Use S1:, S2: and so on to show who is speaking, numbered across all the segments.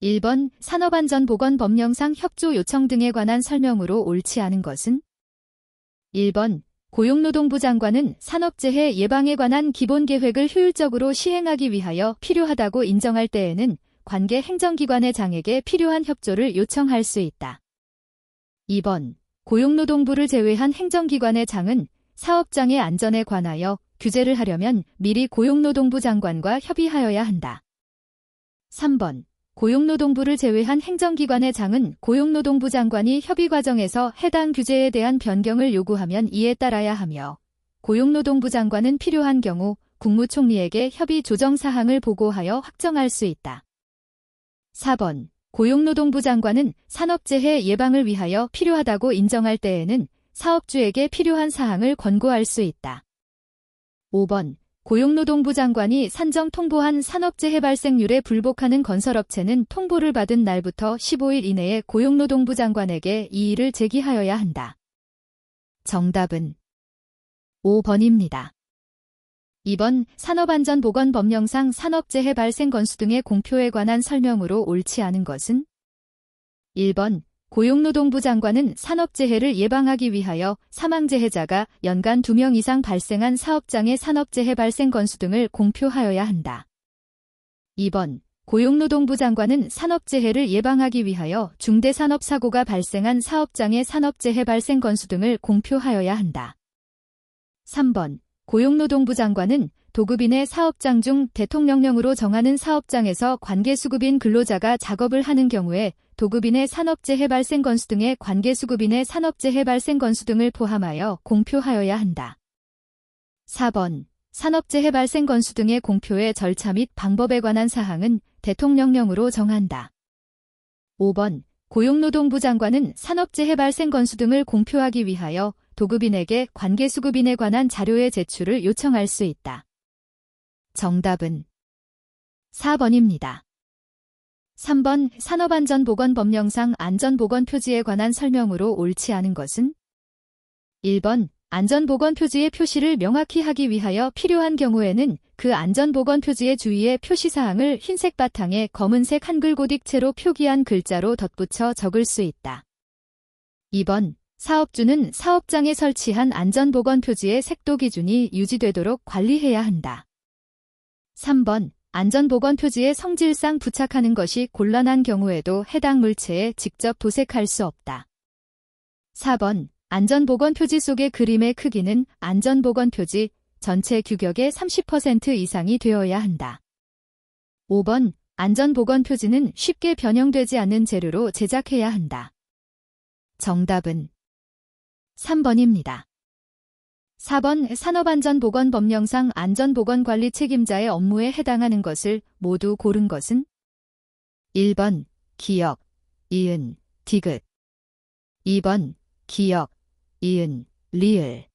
S1: 1번 산업안전보건법령상 협조 요청 등에 관한 설명으로 옳지 않은 것은? 1번 고용노동부 장관은 산업재해 예방에 관한 기본계획을 효율적으로 시행하기 위하여 필요하다고 인정할 때에는 관계 행정기관의 장에게 필요한 협조를 요청할 수 있다. 2번 고용노동부를 제외한 행정기관의 장은 사업장의 안전에 관하여 규제를 하려면 미리 고용노동부 장관과 협의하여야 한다. 3번 고용노동부를 제외한 행정기관의 장은 고용노동부 장관이 협의 과정에서 해당 규제에 대한 변경을 요구하면 이에 따라야 하며 고용노동부 장관은 필요한 경우 국무총리에게 협의 조정 사항을 보고하여 확정할 수 있다. 4번 고용노동부 장관은 산업재해 예방을 위하여 필요하다고 인정할 때에는 사업주에게 필요한 사항을 권고할 수 있다. 5번 고용노동부 장관이 산정 통보한 산업재해 발생률에 불복하는 건설업체는 통보를 받은 날부터 15일 이내에 고용노동부 장관에게 이의를 제기하여야 한다. 정답은 5번입니다. 2번 산업안전보건법령상 산업재해 발생 건수 등의 공표에 관한 설명으로 옳지 않은 것은? 1번 고용노동부 장관은 산업재해를 예방하기 위하여 사망재해자가 연간 2명 이상 발생한 사업장의 산업재해 발생 건수 등을 공표하여야 한다. 2번 고용노동부 장관은 산업재해를 예방하기 위하여 중대산업사고가 발생한 사업장의 산업재해 발생 건수 등을 공표하여야 한다. 3번 고용노동부 장관은 도급인의 사업장 중 대통령령으로 정하는 사업장에서 관계수급인 근로자가 작업을 하는 경우에 도급인의 산업재해 발생 건수 등의 관계수급인의 산업재해 발생 건수 등을 포함하여 공표하여야 한다. 4번 산업재해 발생 건수 등의 공표의 절차 및 방법에 관한 사항은 대통령령으로 정한다. 5번 고용노동부 장관은 산업재해 발생 건수 등을 공표하기 위하여 도급인에게 관계수급인에 관한 자료의 제출을 요청할 수 있다. 정답은 4번입니다. 3번 산업안전보건법령상 안전보건표지에 관한 설명으로 옳지 않은 것은? 1번 안전보건표지의 표시를 명확히 하기 위하여 필요한 경우에는 그 안전보건표지의 주위의 표시사항을 흰색 바탕에 검은색 한글 고딕체로 표기한 글자로 덧붙여 적을 수 있다. 2번 사업주는 사업장에 설치한 안전보건표지의 색도 기준이 유지되도록 관리해야 한다. 3번 안전보건표지에 성질상 부착하는 것이 곤란한 경우에도 해당 물체에 직접 도색할 수 없다. 4번 안전보건표지 속의 그림의 크기는 안전보건표지 전체 규격의 30% 이상이 되어야 한다. 5번 안전보건표지는 쉽게 변형되지 않는 재료로 제작해야 한다. 정답은 3번입니다. 4번 산업안전보건법령상 안전보건관리 책임자의 업무에 해당하는 것을 모두 고른 것은? 1번 기역, 이은, 디귿 2번 기역, 이은, 리을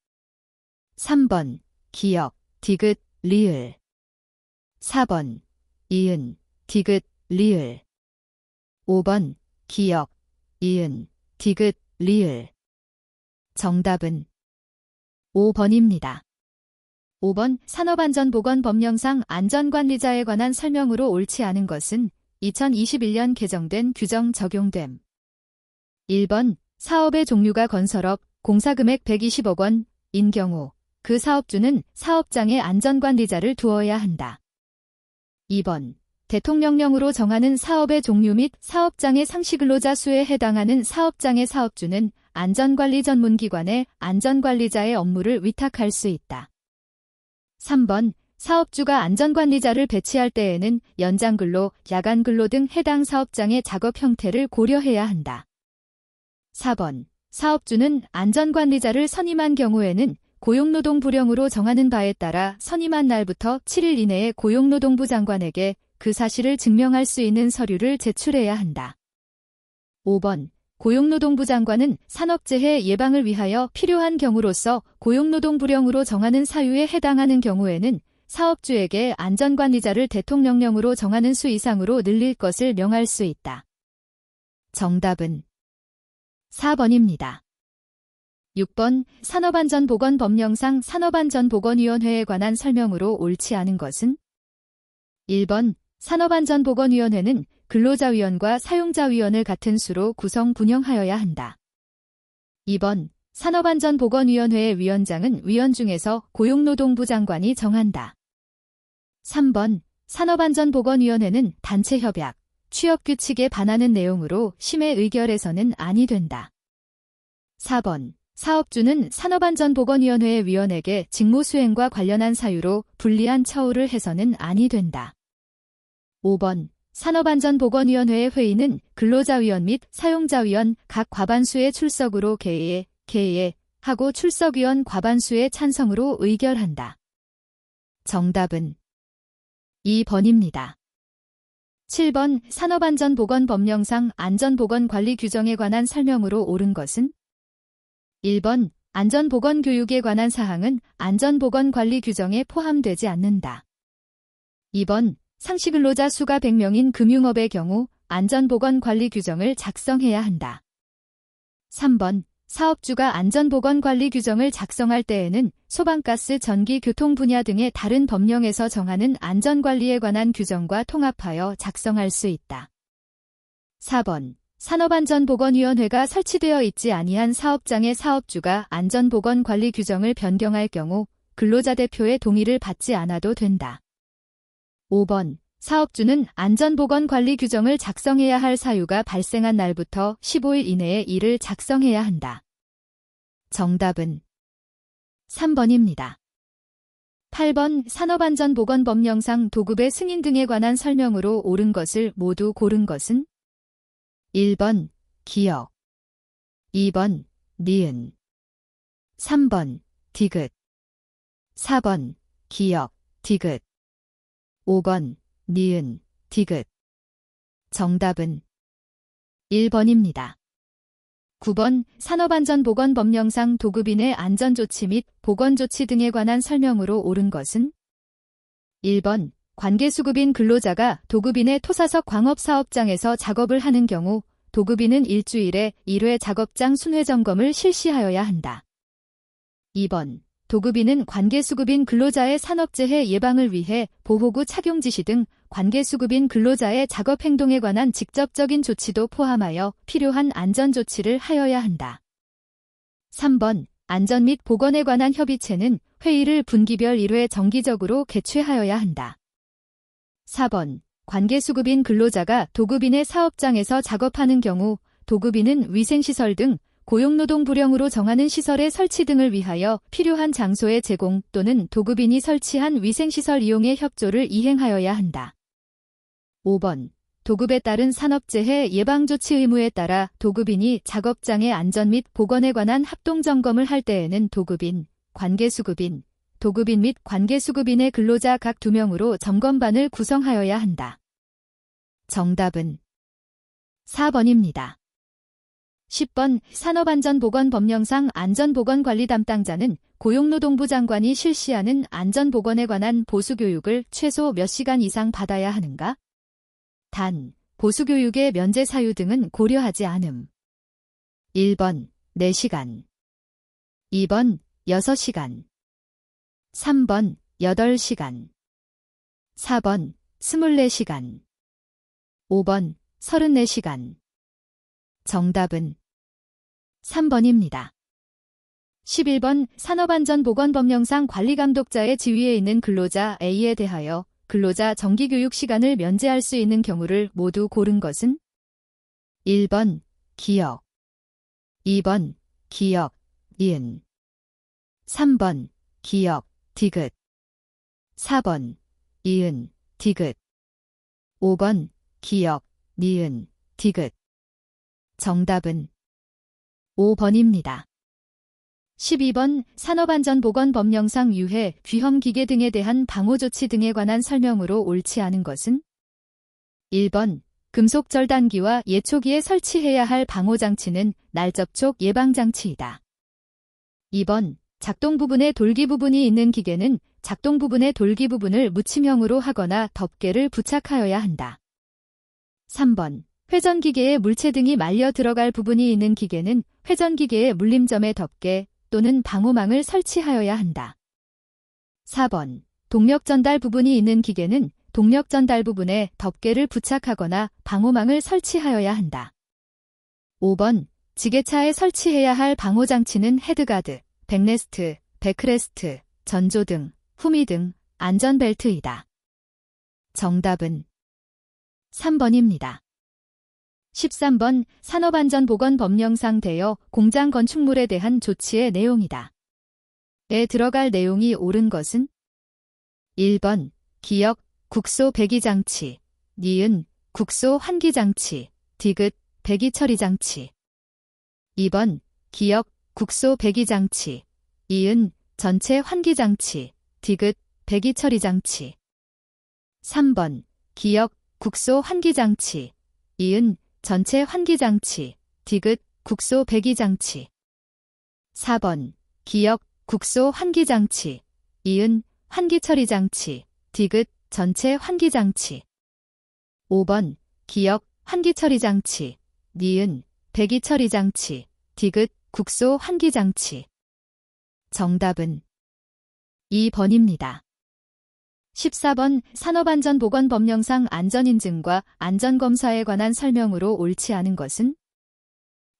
S1: 3번 기역, 디귿, 리을 4번 이은, 디귿, 리을 5번 기역, 이은, 디귿, 리을 정답은 5번입니다. 5번 산업안전보건법령상 안전관리자에 관한 설명으로 옳지 않은 것은 2021년 개정된 규정 적용됨. 1번 사업의 종류가 건설업, 공사금액 120억 원인 경우 그 사업주는 사업장에 안전관리자를 두어야 한다. 2번 대통령령으로 정하는 사업의 종류 및 사업장의 상시근로자 수에 해당하는 사업장의 사업주는 안전관리 전문기관에 안전관리자의 업무를 위탁할 수 있다. 3번 사업주가 안전관리자를 배치할 때에는 연장근로, 야간근로 등 해당 사업장의 작업 형태를 고려해야 한다. 4번 사업주는 안전관리자를 선임한 경우에는 고용노동부령으로 정하는 바에 따라 선임한 날부터 7일 이내에 고용노동부 장관에게 그 사실을 증명할 수 있는 서류를 제출해야 한다. 5번 고용노동부 장관은 산업재해 예방을 위하여 필요한 경우로서 고용노동부령으로 정하는 사유에 해당하는 경우에는 사업주에게 안전관리자를 대통령령으로 정하는 수 이상으로 늘릴 것을 명할 수 있다. 정답은 4번입니다. 6번 산업안전보건법령상 산업안전보건위원회에 관한 설명으로 옳지 않은 것은? 1번 산업안전보건위원회는 근로자위원과 사용자위원을 같은 수로 구성 분영하여야 한다. 2번 산업안전보건위원회의 위원장은 위원 중에서 고용노동부 장관이 정한다. 3번 산업안전보건위원회는 단체협약, 취업규칙에 반하는 내용으로 심의 의결해서는 아니 된다. 4번 사업주는 산업안전보건위원회의 위원에게 직무수행과 관련한 사유로 불리한 처우를 해서는 아니 된다. 5번 산업안전보건위원회의 회의는 근로자위원 및 사용자위원 각 과반수의 출석으로 개의하고 출석위원 과반수의 찬성으로 의결한다. 정답은 2번입니다. 7번 산업안전보건법령상 안전보건관리 규정에 관한 설명으로 옳은 것은 1번 안전보건교육에 관한 사항은 안전보건관리 규정에 포함되지 않는다. 2번 상시근로자 수가 100명인 금융업의 경우 안전보건관리 규정을 작성해야 한다. 3번 사업주가 안전보건관리 규정을 작성할 때에는 소방가스, 전기, 교통 분야 등의 다른 법령에서 정하는 안전관리에 관한 규정과 통합하여 작성할 수 있다. 4번 산업안전보건위원회가 설치되어 있지 아니한 사업장의 사업주가 안전보건관리 규정을 변경할 경우 근로자 대표의 동의를 받지 않아도 된다. 5번 사업주는 안전보건관리 규정을 작성해야 할 사유가 발생한 날부터 15일 이내에 이를 작성해야 한다. 정답은 3번입니다. 8번 산업안전보건법령상 도급의 승인 등에 관한 설명으로 옳은 것을 모두 고른 것은 1번 기역, 2번 니은, 3번 디귿, 4번 기역, 디귿, 5번 니은, 디귿. 정답은 1번입니다. 9번 산업안전보건법령상 도급인의 안전조치 및 보건조치 등에 관한 설명으로 옳은 것은 1번 관계수급인 근로자가 도급인의 토사석 광업사업장에서 작업을 하는 경우 도급인은 일주일에 1회 작업장 순회점검을 실시하여야 한다. 2번 도급인은 관계수급인 근로자의 산업재해 예방을 위해 보호구 착용 지시 등 관계수급인 근로자의 작업행동에 관한 직접적인 조치도 포함하여 필요한 안전조치를 하여야 한다. 3번 안전 및 보건에 관한 협의체는 회의를 분기별 1회 정기적으로 개최하여야 한다. 4번 관계수급인 근로자가 도급인의 사업장에서 작업하는 경우 도급인은 위생시설 등 고용노동부령으로 정하는 시설의 설치 등을 위하여 필요한 장소의 제공 또는 도급인이 설치한 위생시설 이용의 협조를 이행하여야 한다. 5번 도급에 따른 산업재해 예방조치 의무에 따라 도급인이 작업장의 안전 및 보건에 관한 합동점검을 할 때에는 도급인, 관계수급인, 도급인 및 관계수급인의 근로자 각 2명으로 점검반을 구성하여야 한다. 정답은 4번입니다. 10번 산업안전보건법령상 안전보건관리 담당자는 고용노동부 장관이 실시하는 안전보건에 관한 보수교육을 최소 몇 시간 이상 받아야 하는가? 단, 보수교육의 면제 사유 등은 고려하지 않음. 1번 4시간, 2번 6시간, 3번 8시간, 4번 24시간, 5번 34시간. 정답은 3번입니다. 11번 산업안전보건법령상 관리감독자의 지위에 있는 근로자 A에 대하여 근로자 정기교육 시간을 면제할 수 있는 경우를 모두 고른 것은 1번 기역, 2번 기역, 니은, 3번 기역, 디귿, 4번 이은, 디귿, 5번 기역, 니은, 디귿. 정답은 5번입니다. 12번 산업안전보건법령상 유해, 귀험기계 등에 대한 방호조치 등에 관한 설명으로 옳지 않은 것은 1번 금속절단기와 예초기에 설치해야 할 방호장치는 날접촉 예방장치이다. 2번 작동 부분에 돌기 부분이 있는 기계는 작동 부분의 돌기 부분을 묻힘형으로 하거나 덮개를 부착하여야 한다. 3번 회전기계에 물체 등이 말려 들어갈 부분이 있는 기계는 회전기계의 물림점에 덮개 또는 방호망을 설치하여야 한다. 4번 동력 전달 부분이 있는 기계는 동력 전달 부분에 덮개를 부착하거나 방호망을 설치하여야 한다. 5번, 지게차에 설치해야 할 방호장치는 헤드가드, 백레스트, 백크레스트, 전조등, 후미등, 안전벨트이다. 정답은 3번입니다. 13번, 산업안전보건법령상 대여 공장 건축물에 대한 조치의 내용이다. 에 들어갈 내용이 옳은 것은 1번, 기역, 국소 배기장치, 니은, 국소 환기장치, 디귿, 배기처리장치. 2번, 기역, 국소 배기장치, 이은, 전체 환기장치, 디귿, 배기처리장치. 3번, 기역, 국소 환기장치, 이은, 전체 환기장치, 디귿, 국소 배기장치. 4번, 기역, 국소 환기장치, 이은, 환기처리장치, 디귿, 전체 환기장치. 5번, 기역, 환기처리장치, 니은, 배기처리장치, 디귿, 국소 환기장치. 정답은 2번입니다. 14번, 산업안전보건법령상 안전인증과 안전검사에 관한 설명으로 옳지 않은 것은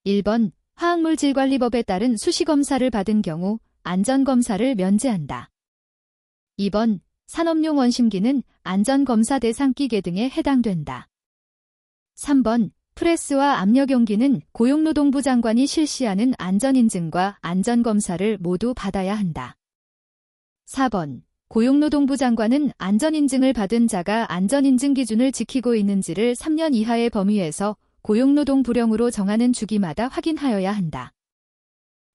S1: 1번, 화학물질관리법에 따른 수시검사를 받은 경우 안전검사를 면제한다. 2번, 산업용 원심기는 안전검사 대상 기계 등에 해당된다. 3번, 프레스와 압력용기는 고용노동부 장관이 실시하는 안전인증과 안전검사를 모두 받아야 한다. 4번, 고용노동부 장관은 안전인증을 받은 자가 안전인증 기준을 지키고 있는지를 3년 이하의 범위에서 고용노동 불용으로 정하는 주기마다 확인하여야 한다.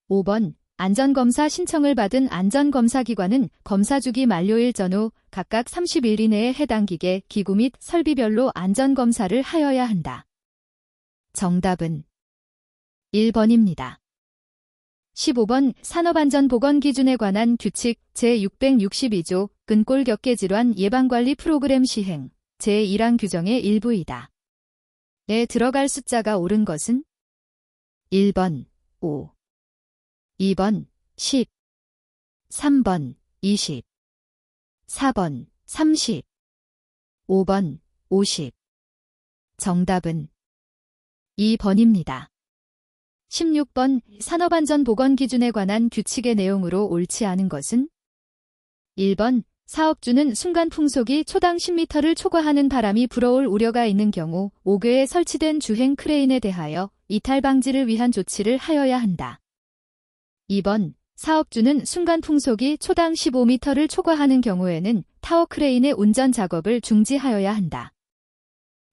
S1: 5번, 안전검사 신청을 받은 안전검사기관은 검사주기 만료일 전후 각각 30일 이내에 해당 기계, 기구 및 설비별로 안전검사를 하여야 한다. 정답은 1번입니다. 15번, 산업안전보건기준에 관한 규칙 제662조 근골격계질환 예방관리 프로그램 시행 제1항 규정의 일부이다. 에 들어갈 숫자가 옳은 것은 1번 5, 2번 10, 3번 20, 4번 30, 5번 50. 정답은 2번입니다. 16번, 산업안전보건기준에 관한 규칙의 내용으로 옳지 않은 것은 1번, 사업주는 순간 풍속이 초당 10m를 초과하는 바람이 불어올 우려가 있는 경우 5궤에 설치된 주행 크레인에 대하여 이탈 방지를 위한 조치를 하여야 한다. 2번, 사업주는 순간 풍속이 초당 15m를 초과하는 경우에는 타워 크레인의 운전 작업을 중지하여야 한다.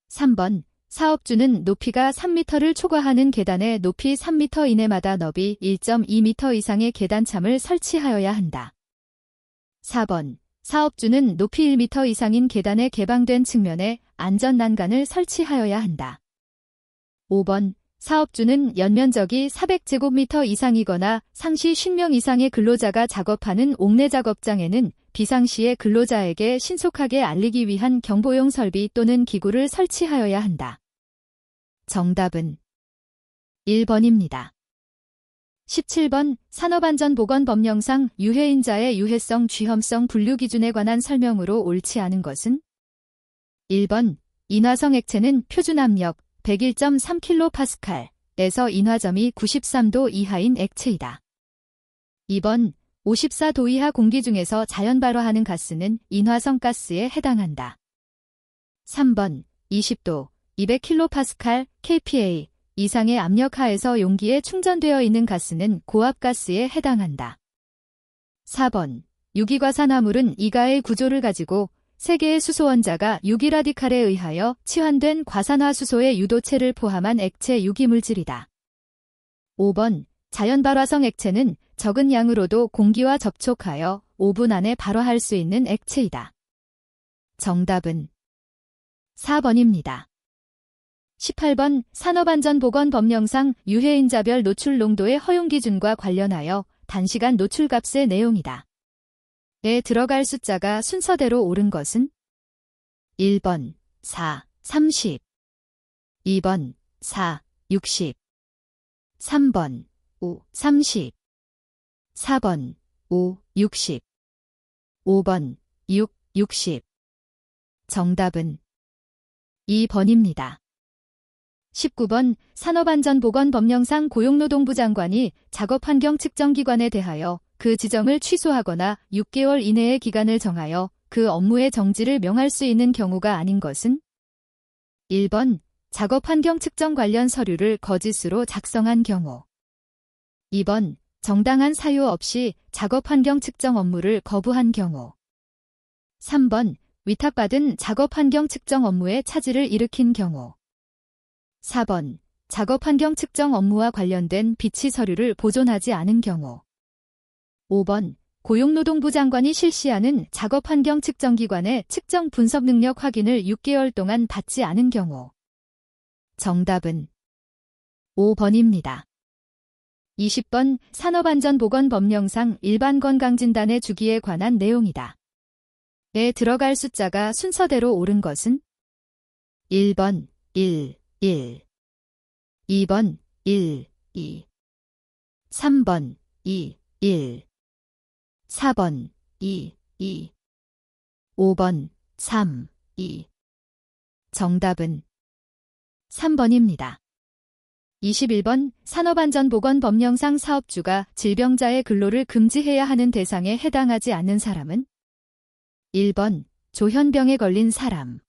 S1: 3번, 사업주는 높이가 3m를 초과하는 계단에 높이 3m 이내마다 너비 1.2m 이상의 계단참을 설치하여야 한다. 4번, 사업주는 높이 1m 이상인 계단에 개방된 측면에 안전난간을 설치하여야 한다. 5번, 사업주는 연면적이 400제곱미터 이상이거나 상시 50명 이상의 근로자가 작업하는 옥내 작업장에는 비상시에 근로자에게 신속하게 알리기 위한 경보용 설비 또는 기구를 설치하여야 한다. 정답은 1번입니다. 17번, 산업안전보건법령상 유해인자의 유해성 쥐험성 분류 기준에 관한 설명으로 옳지 않은 것은 1번, 인화성 액체는 표준 압력 101.3kPa에서 인화점이 93도 이하인 액체이다. 2번, 54도 이하 공기 중에서 자연 발화하는 가스는 인화성 가스에 해당한다. 3번, 20도, 200kPa, kPa 이상의 압력 하에서 용기에 충전되어 있는 가스는 고압가스에 해당한다. 4번, 유기과산화물은 이가의 구조를 가지고 세 개의 수소 원자가 유기라디칼에 의하여 치환된 과산화수소의 유도체를 포함한 액체 유기물질이다. 5번, 자연발화성 액체는 적은 양으로도 공기와 접촉하여 5분 안에 발화할 수 있는 액체이다. 정답은 4번입니다. 18번, 산업안전보건법령상 유해인자별 노출 농도의 허용 기준과 관련하여 단시간 노출값의 내용이다. 에 들어갈 숫자가 순서대로 옳은 것은 1번 4, 30, 2번 4, 60, 3번 5, 30, 4번 5, 60, 5번 6, 60, 정답은 2번입니다. 19번 산업안전보건법령상 고용노동부 장관이 작업환경 측정기관에 대하여 그 지정을 취소하거나 6개월 이내의 기간을 정하여 그 업무의 정지를 명할 수 있는 경우가 아닌 것은 1번 작업환경 측정 관련 서류를 거짓으로 작성한 경우 2번 정당한 사유 없이 작업환경 측정 업무를 거부한 경우 3번 위탁받은 작업환경 측정 업무에 차질을 일으킨 경우 4번 작업환경 측정 업무와 관련된 비치 서류를 보존하지 않은 경우 5번 고용노동부 장관이 실시하는 작업환경 측정기관의 측정 분석 능력 확인을 6개월 동안 받지 않은 경우 정답은 5번입니다. 20번 산업안전보건법령상 일반건강진단의 주기에 관한 내용이다. 에 들어갈 숫자가 순서대로 옳은 것은 1번 1, 2번 1, 2, 3번 2, 1, 4번 2, 2, 5번 3, 2. 정답은 3번입니다. 21번 산업안전보건법령상 사업주가 질병자의 근로를 금지해야 하는 대상에 해당하지 않는 사람은 1번 조현병에 걸린 사람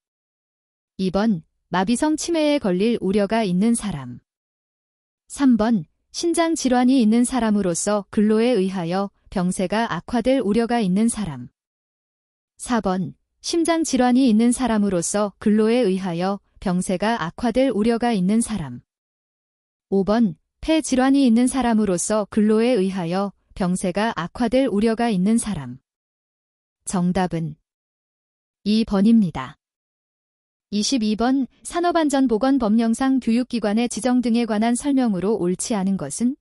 S1: 2번 마비성 치매에 걸릴 우려가 있는 사람 3번 신장질환이 있는 사람으로서 근로에 의하여 병세가 악화될 우려가 있는 사람 4번 심장질환이 있는 사람으로서 근로에 의하여 병세가 악화될 우려가 있는 사람 5번 폐질환이 있는 사람으로서 근로에 의하여 병세가 악화될 우려가 있는 사람 정답은 2번입니다. 22번 산업안전보건법령상 교육기관의 지정 등에 관한 설명으로 옳지 않은 것은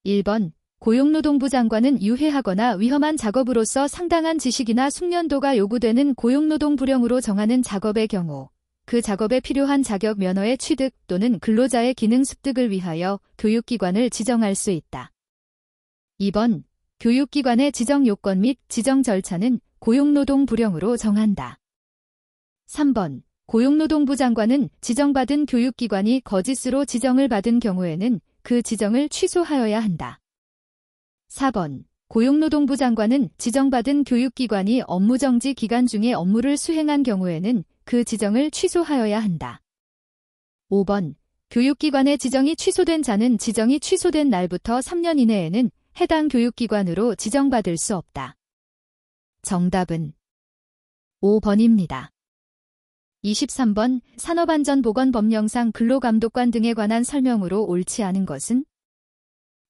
S1: 1번 고용노동부 장관은 유해하거나 위험한 작업으로서 상당한 지식이나 숙련도가 요구되는 고용노동 불형으로 정하는 작업의 경우 그 작업에 필요한 자격 면허의 취득 또는 근로자의 기능 습득을 위하여 교육기관을 지정할 수 있다. 2번 교육기관의 지정 요건 및 지정 절차는 고용노동 불형으로 정한다. 3번 고용노동부 장관은 지정받은 교육기관이 거짓으로 지정을 받은 경우에는 그 지정을 취소하여야 한다. 4번 고용노동부 장관은 지정받은 교육기관이 업무정지 기간 중에 업무를 수행한 경우에는 그 지정을 취소하여야 한다. 5번 교육기관의 지정이 취소된 자는 지정이 취소된 날부터 3년 이내에는 해당 교육기관으로 지정받을 수 없다. 정답은 5번입니다. 23번 산업안전보건법령상 근로감독관 등에 관한 설명으로 옳지 않은 것은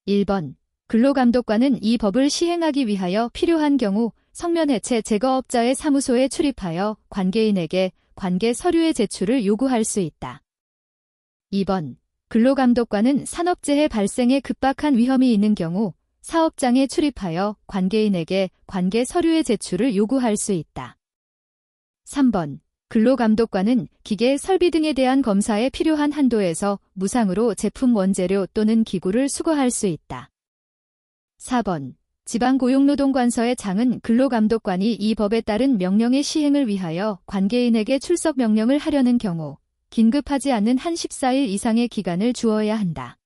S1: 1번 근로감독관은 이 법을 시행하기 위하여 필요한 경우 성면해체 제거업자의 사무소에 출입하여 관계인에게 관계 서류의 제출을 요구할 수 있다. 2번 근로감독관은 산업재해 발생에 급박한 위험이 있는 경우 사업장에 출입하여 관계인에게 관계 서류의 제출을 요구할 수 있다. 3번 근로감독관은 기계 설비 등에 대한 검사에 필요한 한도에서 무상으로 제품 원재료 또는 기구를 수거할 수 있다. 4번 지방고용노동관서의 장은 근로감독관이 이 법에 따른 명령의 시행을 위하여 관계인에게 출석 명령을 하려는 경우 긴급하지 않는 한 14일 이상의 기간을 주어야 한다.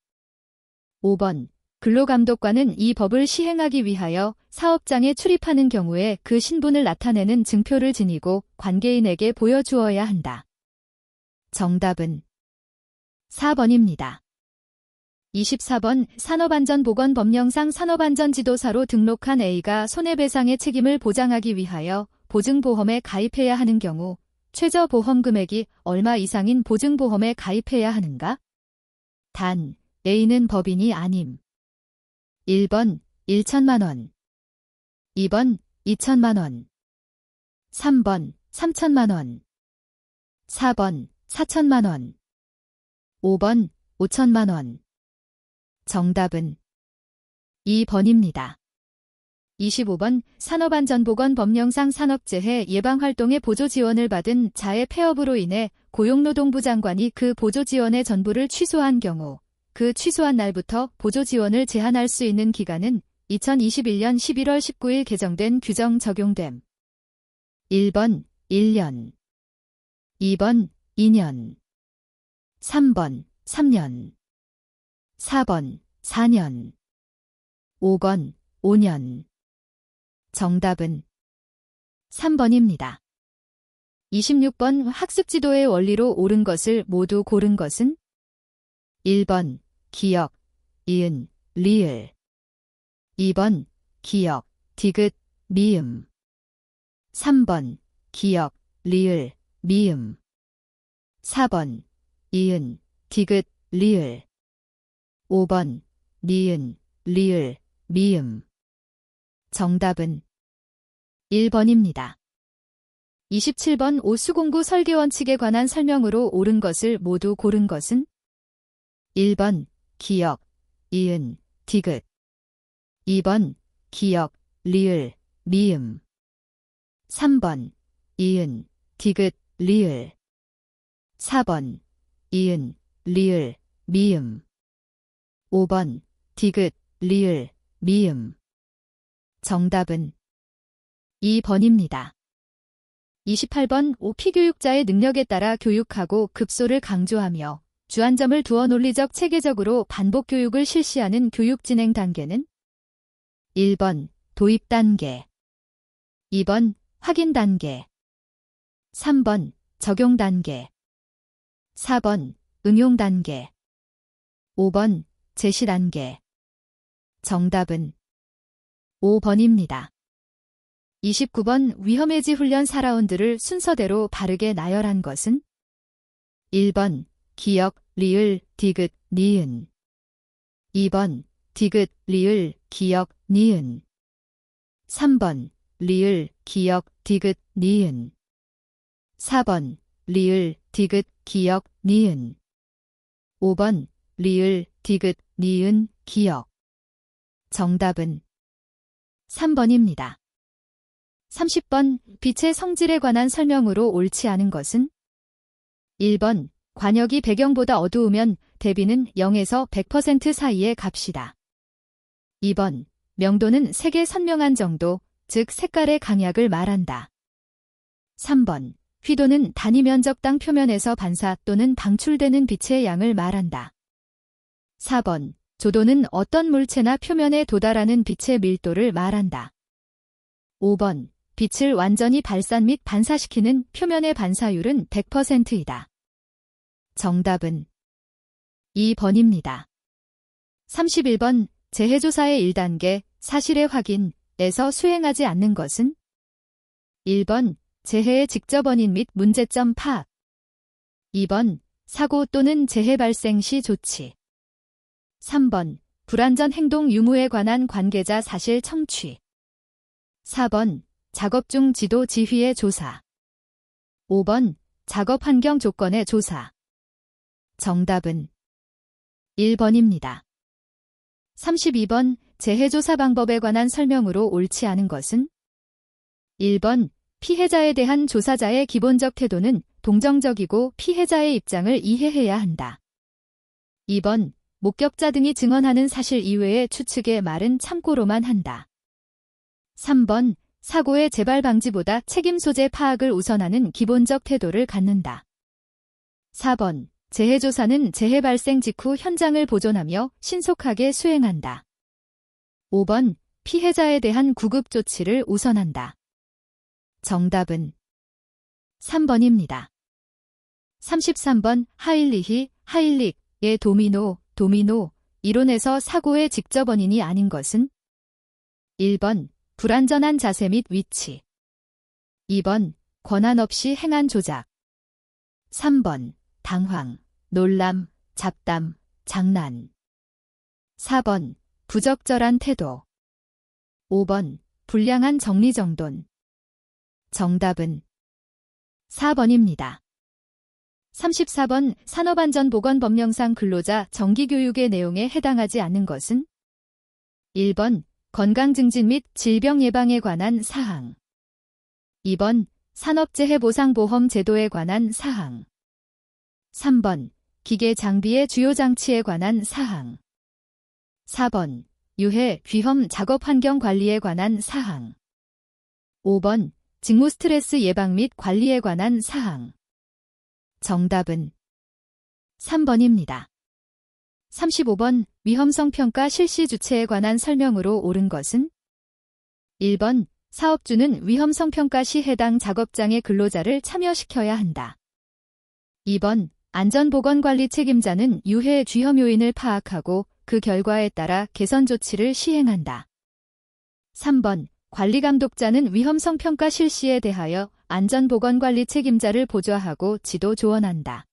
S1: 5번 근로감독관은 이 법을 시행하기 위하여 사업장에 출입하는 경우에 그 신분을 나타내는 증표를 지니고 관계인에게 보여주어야 한다. 정답은 4번입니다. 24번 산업안전보건법령상 산업안전지도사로 등록한 A가 손해배상의 책임을 보장하기 위하여 보증보험에 가입해야 하는 경우 최저보험 금액이 얼마 이상인 보증보험에 가입해야 하는가? 단, A는 법인이 아님. 1번 1천만 원 2번 2천만 원 3번 3천만 원 4번 4천만 원 5번 5천만 원 정답은 2번입니다. 25번 산업안전보건법령상 산업재해 예방활동의 보조지원을 받은 자의 폐업으로 인해 고용노동부 장관이 그 보조지원의 전부를 취소한 경우 그 취소한 날부터 보조지원을 제한할 수 있는 기간은 2021년 11월 19일 개정된 규정 적용됨. 1번 1년 2번 2년 3번 3년 4번 4년 5번 5년 정답은 3번입니다. 26번 학습지도의 원리로 옳은 것을 모두 고른 것은 1번 기역, 이은, 리을 2번 기역, 디귿, 미음 3번 기역, 리을, 미음 4번 이은, 디귿, 리을 5번 니은, 리을, 미음 정답은 1번입니다. 27번 오수공구 설계 원칙에 관한 설명으로 옳은 것을 모두 고른 것은 1번 기역, 이은, 디귿 2번 기역, 리을, 미음 3번 이은, 디귿, 리을 4번 이은, 리을, 미음 5번 디귿, 리을, 미음 정답은 2번입니다. 28번 오피교육자의 능력에 따라 교육하고 급소를 강조하며 주안점을 두어 논리적 체계적으로 반복 교육을 실시하는 교육 진행 단계는 1번 도입 단계 2번 확인 단계 3번 적용 단계 4번 응용 단계 5번 제시 단계 정답은 5번입니다. 29번 위험해지 훈련 4라운드를 순서대로 바르게 나열한 것은 1번 기역, 리을, 디귿, 니은 2번 디귿, 리을, 기역, 니은 3번 리을, 기역, 디귿, 니은 4번 리을, 디귿, 기역, 니은 5번 리을, 디귿, 니은, 기역 정답은 3번입니다. 30번 빛의 성질에 관한 설명으로 옳지 않은 것은 1번 관역이 배경보다 어두우면 대비는 0에서 100% 사이의 값이다. 2번 명도는 색의 선명한 정도, 즉 색깔의 강약을 말한다. 3번 휘도는 단위 면적당 표면에서 반사 또는 방출되는 빛의 양을 말한다. 4번 조도는 어떤 물체나 표면에 도달하는 빛의 밀도를 말한다. 5번 빛을 완전히 발산 및 반사시키는 표면의 반사율은 100%이다. 정답은 2번입니다. 31번 재해조사의 1단계 사실의 확인에서 수행하지 않는 것은 1번 재해의 직접 원인 및 문제점 파악 2번 사고 또는 재해 발생 시 조치 3번 불안전 행동 유무에 관한 관계자 사실 청취 4번 작업 중 지도 지휘의 조사 5번 작업 환경 조건의 조사 정답은 1번입니다. 32번 재해조사 방법에 관한 설명으로 옳지 않은 것은 1번 피해자에 대한 조사자의 기본적 태도는 동정적이고 피해자의 입장을 이해해야 한다. 2번 목격자 등이 증언하는 사실 이외의 추측의 말은 참고로만 한다. 3번 사고의 재발 방지보다 책임 소재 파악을 우선하는 기본적 태도를 갖는다. 4번 재해조사는 재해 발생 직후 현장을 보존하며 신속하게 수행한다. 5번 피해자에 대한 구급 조치를 우선한다. 정답은 3번입니다. 33번 하일리히, 하일릭의 도미노 이론에서 사고의 직접 원인이 아닌 것은 1번 불안전한 자세 및 위치 2번 권한 없이 행한 조작 3번 당황, 놀람, 잡담, 장난 4번 부적절한 태도 5번 불량한 정리정돈 정답은 4번입니다. 34번 산업안전보건법령상 근로자 정기교육의 내용에 해당하지 않는 것은 1번 건강증진 및 질병 예방에 관한 사항 2번 산업재해보상보험 제도에 관한 사항 3번 기계 장비의 주요 장치에 관한 사항 4번 유해, 위험 작업 환경 관리에 관한 사항 5번 직무 스트레스 예방 및 관리에 관한 사항. 정답은 3번입니다. 35번 위험성 평가 실시 주체에 관한 설명으로 옳은 것은? 1번 사업주는 위험성 평가 시 해당 작업장의 근로자를 참여시켜야 한다. 2번 안전보건관리 책임자는 유해 쥐염 요인을 파악하고 그 결과에 따라 개선 조치를 시행한다. 3번 관리감독자는 위험성 평가 실시에 대하여 안전보건관리 책임자를 보좌하고 지도 조언한다.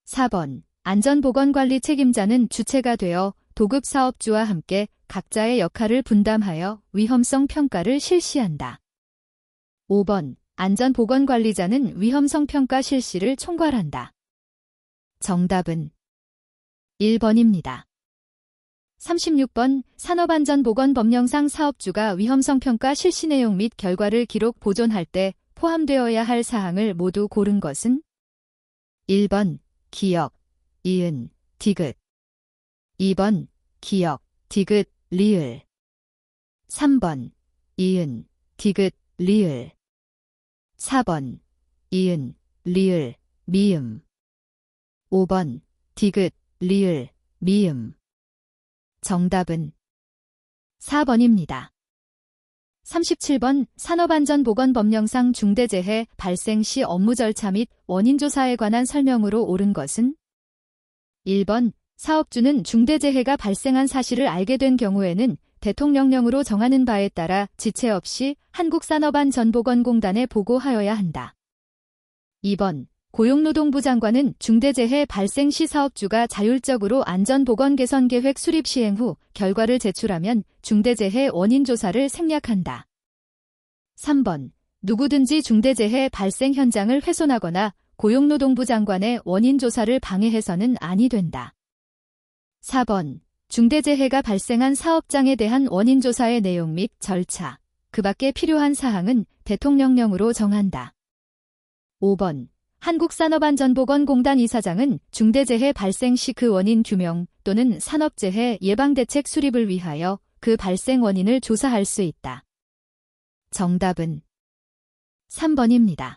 S1: 4번 안전보건관리 책임자는 주체가 되어 도급 사업주와 함께 각자의 역할을 분담하여 위험성 평가를 실시한다. 5번 안전보건관리자는 위험성 평가 실시를 총괄한다. 정답은 1번입니다. 36번 산업안전보건법령상 사업주가 위험성 평가 실시 내용 및 결과를 기록 보존할 때 포함되어야 할 사항을 모두 고른 것은? 1번 기역, 이은, 디귿 2번 기역, 디귿, 리을 3번 이은, 디귿, 리을 4번 이은, 리을, 미음 5번 디귿, 리을, 미음 정답은 4번입니다. 37번 산업안전보건법령상 중대재해 발생 시 업무 절차 및 원인 조사에 관한 설명으로 옳은 것은? 1번 사업주는 중대재해가 발생한 사실을 알게 된 경우에는 대통령령으로 정하는 바에 따라 지체 없이 한국산업안전보건공단에 보고하여야 한다. 2번 고용노동부 장관은 중대재해 발생 시 사업주가 자율적으로 안전보건 개선 계획 수립 시행 후 결과를 제출하면 중대재해 원인 조사를 생략한다. 3번 누구든지 중대재해 발생 현장을 훼손하거나 고용노동부 장관의 원인 조사를 방해해서는 아니 된다. 4번 중대재해가 발생한 사업장에 대한 원인 조사의 내용 및 절차, 그 밖에 필요한 사항은 대통령령으로 정한다. 5번 한국산업안전보건공단 이사장은 중대재해 발생 시 그 원인 규명 또는 산업재해 예방대책 수립을 위하여 그 발생 원인을 조사할 수 있다. 정답은 3번입니다.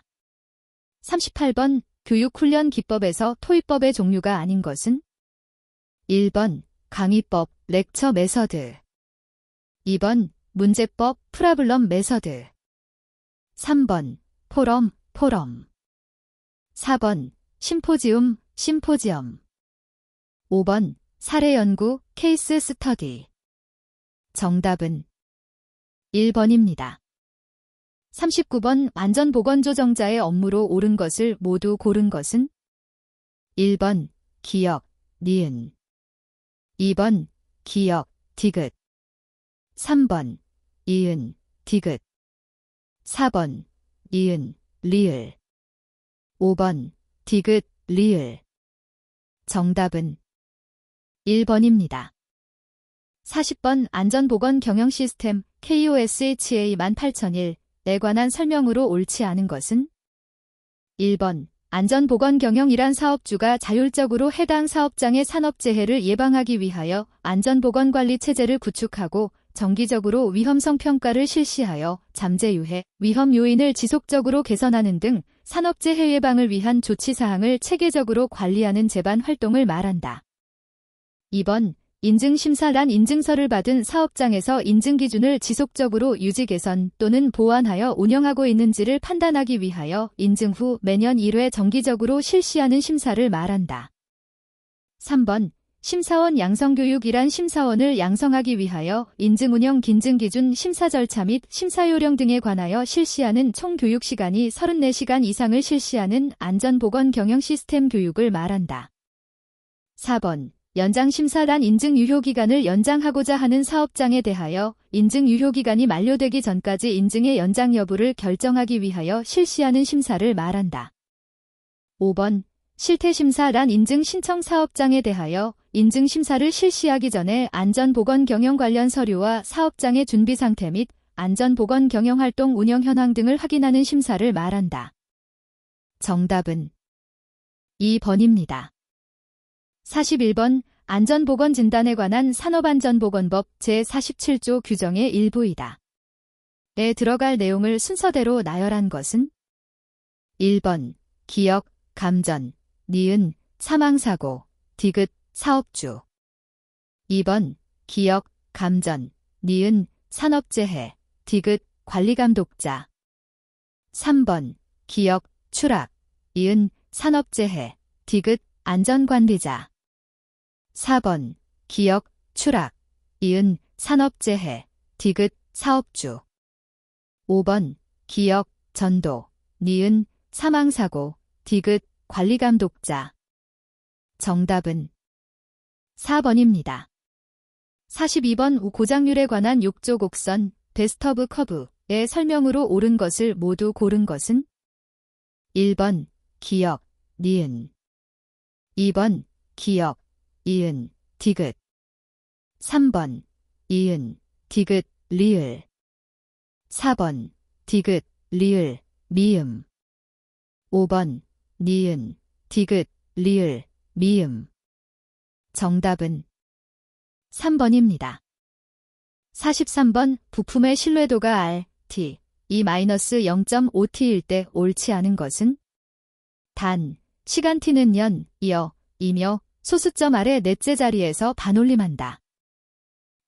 S1: 38번 교육훈련 기법에서 토의법의 종류가 아닌 것은? 1번 강의법, 렉처 메서드 2번 문제법, 프라블럼 메서드 3번 포럼, 4번 심포지움, 심포지엄 5번 사례연구, 케이스 스터디 정답은 1번입니다. 39번 안전보건조정자의 업무로 옳은 것을 모두 고른 것은? 1번 기역, 니은 2번 기역, 디귿 3번 이은, 디귿 4번 이은, 리을 5번 디귿, 리을 정답은 1번입니다. 40번 안전보건 경영 시스템 KOSHA 18001에 관한 설명으로 옳지 않은 것은? 1번 안전보건 경영이란 사업주가 자율적으로 해당 사업장의 산업재해를 예방하기 위하여 안전보건관리 체제를 구축하고 정기적으로 위험성 평가를 실시하여 잠재 유해, 위험 요인을 지속적으로 개선하는 등 산업재해 예방을 위한 조치사항을 체계적으로 관리하는 제반 활동을 말한다. 2번 인증심사란 인증서를 받은 사업장에서 인증기준을 지속적으로 유지 개선 또는 보완하여 운영하고 있는지를 판단하기 위하여 인증 후 매년 1회 정기적으로 실시하는 심사를 말한다. 3번 심사원 양성교육이란 심사원을 양성하기 위하여 인증운영 긴증기준 심사 절차 및 심사요령 등에 관하여 실시하는 총 교육시간이 34시간 이상을 실시하는 안전보건 경영 시스템 교육을 말한다. 4번 연장심사란 인증유효기간을 연장하고자 하는 사업장에 대하여 인증유효기간이 만료되기 전까지 인증의 연장 여부를 결정하기 위하여 실시하는 심사를 말한다. 5번 실태심사란 인증신청 사업장에 대하여 인증심사를 실시하기 전에 안전보건 경영 관련 서류와 사업장의 준비 상태 및 안전보건 경영활동 운영 현황 등을 확인하는 심사를 말한다. 정답은 2번입니다. 41번 안전보건진단에 관한 산업안전보건법 제47조 규정의 일부이다. 들어갈 내용을 순서대로 나열한 것은 1번 기역, 감전, 니은, 사망사고, 디귿, 사업주 2번 기역, 감전, 니은, 산업재해, 디귿, 관리감독자 3번 기역, 추락, 이은, 산업재해, 디귿, 안전관리자 4번 기역, 추락, 이은, 산업재해, 디귿, 사업주 5번 기역, 전도, 니은, 사망사고, 디귿, 관리감독자 정답은 4번입니다. 42번 고장률에 관한 6조 곡선, 베스트 오브 커브의 설명으로 옳은 것을 모두 고른 것은 1번 기역, 니은 2번 기역, 이은, 디귿 3번 이은, 디귿, 리을 4번 디귿, 리을, 미음 5번 니은, 디귿, 리을, 미음 정답은 3번입니다. 43번 부품의 신뢰도가 R, T, E-0.5T일 때 옳지 않은 것은 단, 시간 T는 년, 이어, 이며 소수점 R의 넷째 자리에서 반올림한다.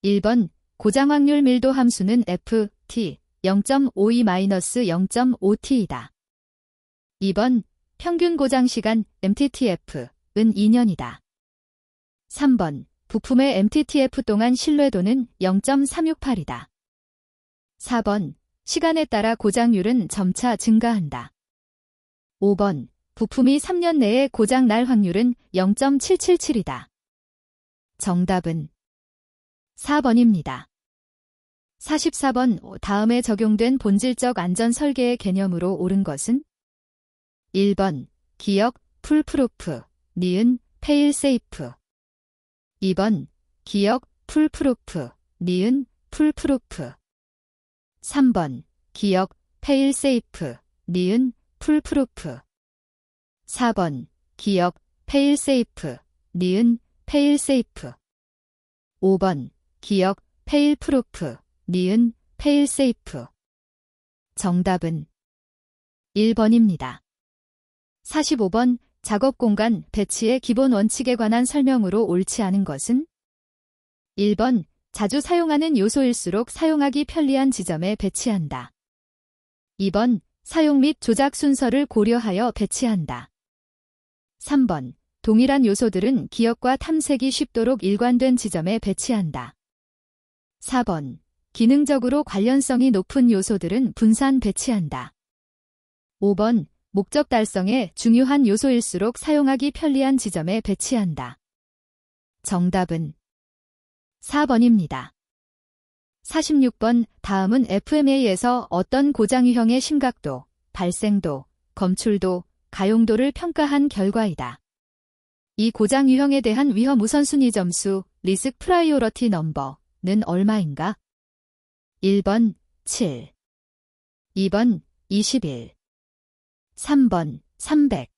S1: 1번 고장 확률 밀도 함수는 F, T, 0.52-0.5T이다. 2번 평균 고장 시간 MTTF은 2년이다. 3번 부품의 MTTF 동안 신뢰도는 0.368이다. 4번 시간에 따라 고장률은 점차 증가한다. 5번 부품이 3년 내에 고장 날 확률은 0.777이다. 정답은 4번입니다. 44번 다음에 적용된 본질적 안전 설계의 개념으로 옳은 것은 1번 기역, 풀프루프, 니은, 페일세이프 2번 기역, 풀프루프, 니은, 풀프루프 3번 기역, 페일세이프, 니은, 풀프루프 4번 기역, 페일세이프, 니은, 페일세이프 5번 기역, 페일프루프, 니은, 페일세이프 정답은 1번입니다. 45번 작업 공간 배치의 기본 원칙에 관한 설명으로 옳지 않은 것은 1번 자주 사용하는 요소일수록 사용하기 편리한 지점에 배치한다. 2번 사용 및 조작 순서를 고려하여 배치한다. 3번 동일한 요소들은 기억과 탐색이 쉽도록 일관된 지점에 배치한다. 4번 기능적으로 관련성이 높은 요소들은 분산 배치한다. 5번 목적 달성에 중요한 요소일수록 사용하기 편리한 지점에 배치한다. 정답은 4번입니다. 46번 다음은 FMA에서 어떤 고장 유형의 심각도, 발생도, 검출도, 가용도를 평가한 결과이다. 이 고장 유형에 대한 위험 우선순위 점수, 리스크 프라이오러티 넘버는 얼마인가? 1번 7, 2번 21, 3번 300,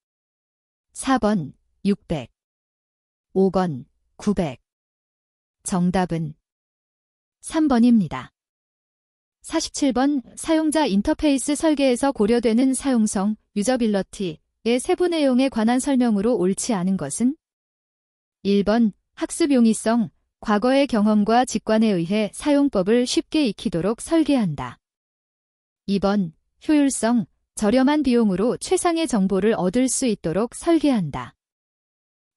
S1: 4번 600, 5번 900. 정답은 3번입니다. 47번 사용자 인터페이스 설계에서 고려되는 사용성, 유저빌러티의 세부 내용에 관한 설명으로 옳지 않은 것은 1번 학습 용이성, 과거의 경험과 직관에 의해 사용법을 쉽게 익히도록 설계한다. 2번 효율성, 저렴한 비용으로 최상의 정보를 얻을 수 있도록 설계한다.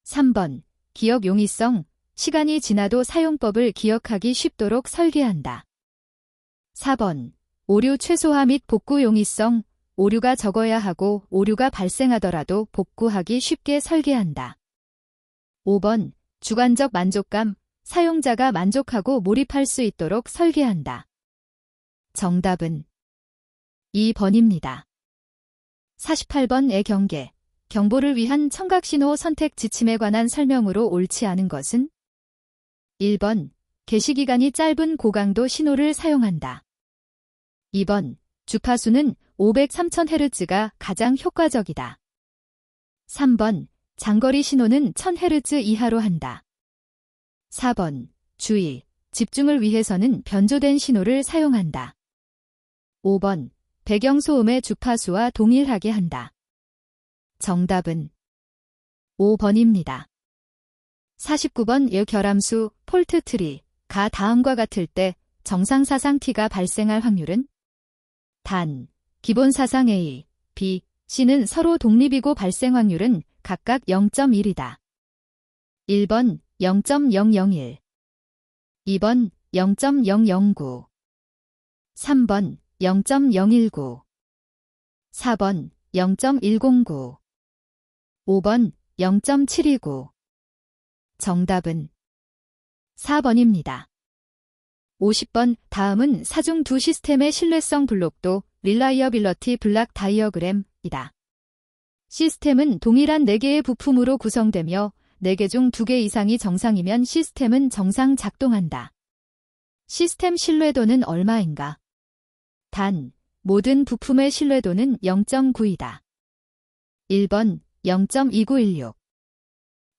S1: 3번 기억 용이성, 시간이 지나도 사용법을 기억하기 쉽도록 설계한다. 4번 오류 최소화 및 복구 용이성, 오류가 적어야 하고 오류가 발생하더라도 복구하기 쉽게 설계한다. 5번 주관적 만족감, 사용자가 만족하고 몰입할 수 있도록 설계한다. 정답은 2번입니다. 48번의 경계, 경보를 위한 청각신호 선택 지침에 관한 설명으로 옳지 않은 것은 1번 게시기간이 짧은 고강도 신호를 사용한다. 2번 주파수는 500-3000Hz가 가장 효과적이다. 3번 장거리 신호는 1000Hz 이하로 한다. 4번 주의, 집중을 위해서는 변조된 신호를 사용한다. 5번. 배경소음의 주파수와 동일하게 한다. 정답은 5번입니다. 49번 결함수 폴트 트리가 다음과 같을 때 정상 사상 T가 발생할 확률은? 단, 기본 사상 A, B, C는 서로 독립이고 발생 확률은 각각 0.1이다. 1번 0.001, 2번 0.009, 3번 0.019, 4번 0.109, 5번 0.729. 정답은 4번입니다. 50번 다음은 사중 두 시스템의 신뢰성 블록도 릴라이어빌러티 블락 다이어그램이다. 시스템은 동일한 4개의 부품으로 구성되며 4개 중 2개 이상이 정상이면 시스템은 정상 작동한다. 시스템 신뢰도는 얼마인가? 단, 모든 부품의 신뢰도는 0.9이다. 1번 0.2916,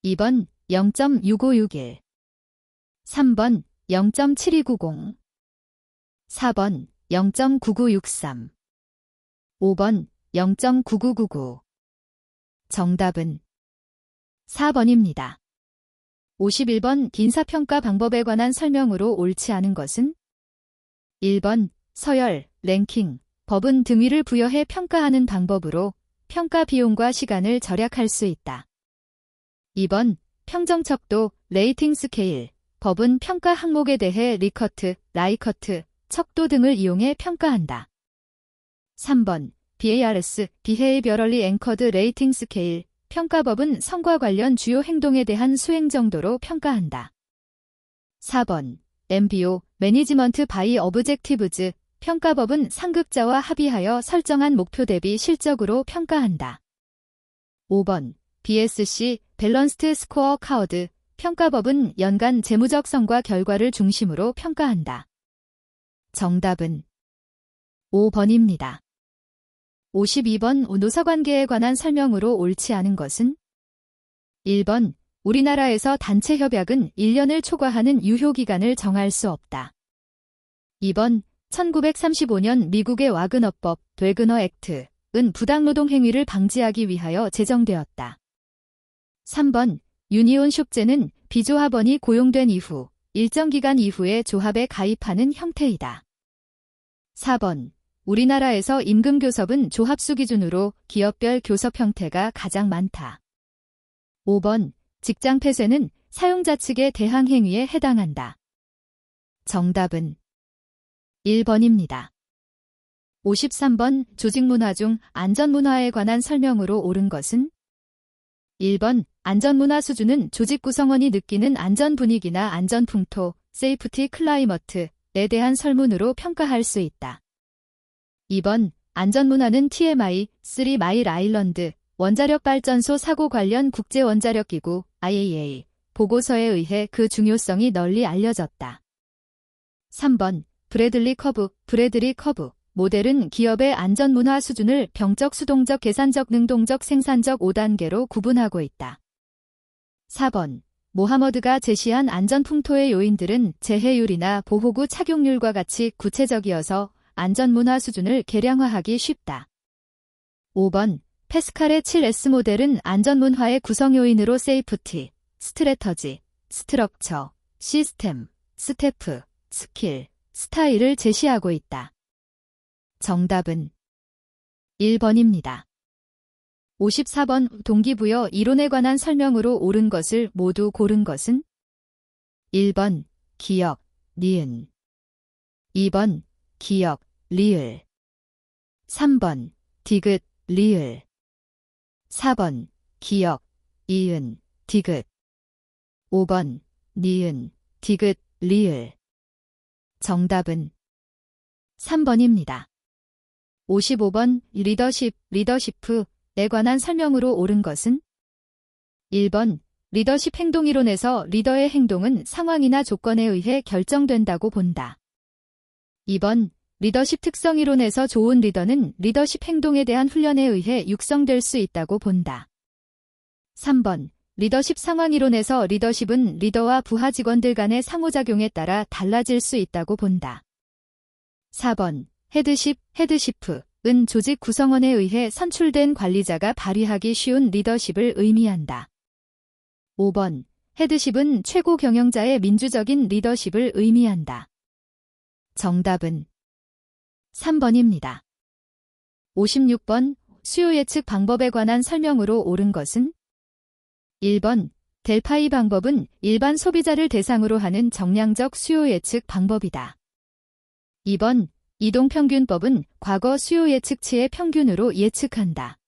S1: 2번 0.6561, 3번 0.7290, 4번 0.9963, 5번 0.9999. 정답은 4번입니다. 51번 인사평가 방법에 관한 설명으로 옳지 않은 것은? 1번 서열, 랭킹, 법은 등위를 부여해 평가하는 방법으로 평가 비용과 시간을 절약할 수 있다. 2번 평정척도, 레이팅 스케일, 법은 평가 항목에 대해 리커트, 라이커트, 척도 등을 이용해 평가한다. 3번 BARS, Behaviorally Anchored Rating Scale, 평가법은 성과 관련 주요 행동에 대한 수행 정도로 평가한다. 4번 MBO, Management by Objectives, 평가법은 상급자와 합의하여 설정한 목표 대비 실적으로 평가한다. 5번 BSC, Balanced Scorecard, 평가법은 연간 재무적 성과 결과를 중심으로 평가한다. 정답은 5번입니다. 52번 노사관계에 관한 설명으로 옳지 않은 것은? 1번 우리나라에서 단체 협약은 1년을 초과하는 유효기간을 정할 수 없다. 2번 1935년 미국의 와그너법, 웨그너 액트은 부당노동 행위를 방지하기 위하여 제정되었다. 3번 유니온 숍제는 비조합원이 고용된 이후 일정 기간 이후에 조합에 가입하는 형태이다. 4번 우리나라에서 임금교섭은 조합수 기준으로 기업별 교섭 형태가 가장 많다. 5번 직장 폐쇄는 사용자 측의 대항 행위에 해당한다. 정답은 1번입니다. 53번 조직문화 중 안전문화에 관한 설명으로 옳은 것은? 1번 안전문화 수준은 조직 구성원이 느끼는 안전 분위기나 안전 풍토, 세이프티 클라이머트에 대한 설문으로 평가할 수 있다. 2번 안전문화는 TMI, 3 마일 아일런드 원자력 발전소 사고 관련 국제원자력기구 IAEA 보고서에 의해 그 중요성이 널리 알려졌다. 3번 브래들리 커브 모델은 기업의 안전문화 수준을 병적, 수동적, 계산적, 능동적, 생산적 5단계로 구분하고 있다. 4번 모하머드가 제시한 안전풍토의 요인들은 재해율이나 보호구 착용률과 같이 구체적이어서 안전문화 수준을 계량화하기 쉽다. 5번 패스칼의 7S 모델은 안전문화의 구성요인으로 세이프티, 스트래터지, 스트럭처, 시스템, 스태프, 스킬, 스타일을 제시하고 있다. 정답은 1번입니다. 54번 동기부여 이론에 관한 설명으로 옳은 것을 모두 고른 것은? 1번 기역, 니은, 2번 기역, 리을, 3번 디귿, 리을, 4번 기역, 이은, 디귿, 5번 니은, 디귿, 리을. 정답은 3번입니다. 55번 리더십에 관한 설명으로 옳은 것은? 1번 리더십 행동이론에서 리더의 행동은 상황이나 조건에 의해 결정된다고 본다. 2번 리더십 특성이론에서 좋은 리더는 리더십 행동에 대한 훈련에 의해 육성될 수 있다고 본다. 3번 리더십 상황이론에서 리더십은 리더와 부하 직원들 간의 상호작용에 따라 달라질 수 있다고 본다. 4번 헤드십은 조직 구성원에 의해 선출된 관리자가 발휘하기 쉬운 리더십을 의미한다. 5번. 헤드십은 최고 경영자의 민주적인 리더십을 의미한다. 정답은 3번입니다. 56번. 수요 예측 방법에 관한 설명으로 옳은 것은? 1번. 델파이 방법은 일반 소비자를 대상으로 하는 정량적 수요 예측 방법이다. 2번. 이동평균법은 과거 수요 예측치의 평균으로 예측한다.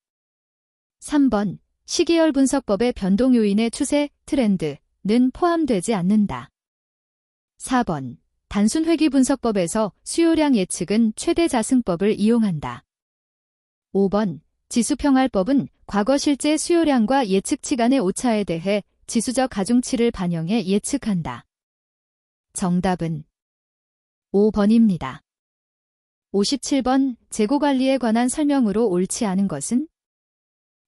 S1: 3번. 시계열 분석법의 변동 요인의 추세, 트렌드는 포함되지 않는다. 4번. 단순 회귀 분석법에서 수요량 예측은 최대 자승법을 이용한다. 5번. 지수평할법은 과거 실제 수요량과 예측치 간의 오차에 대해 지수적 가중치를 반영해 예측한다. 정답은 5번입니다. 57번. 재고관리에 관한 설명으로 옳지 않은 것은?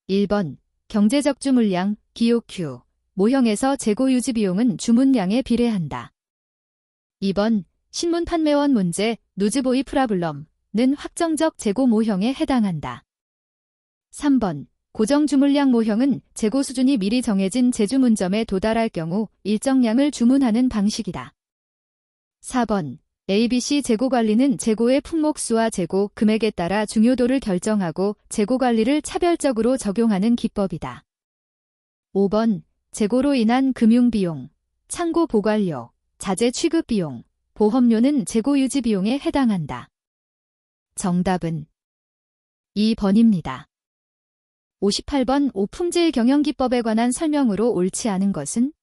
S1: 1번. 경제적주 물량, GOQ, 모형에서 재고 유지 비용은 주문량에 비례한다. 2번. 신문 판매원 문제, 누즈보이 프라블럼는 확정적 재고 모형에 해당한다. 3번. 고정 주문량 모형은 재고 수준이 미리 정해진 제주문점에 도달할 경우 일정량을 주문하는 방식이다. 4번. ABC 재고관리는 재고의 품목수와 재고 금액에 따라 중요도를 결정하고 재고관리를 차별적으로 적용하는 기법이다. 5번. 재고로 인한 금융비용, 창고 보관료, 자재 취급비용, 보험료는 재고 유지 비용에 해당한다. 정답은 2번입니다. 58번. 오품질 경영기법에 관한 설명으로 옳지 않은 것은?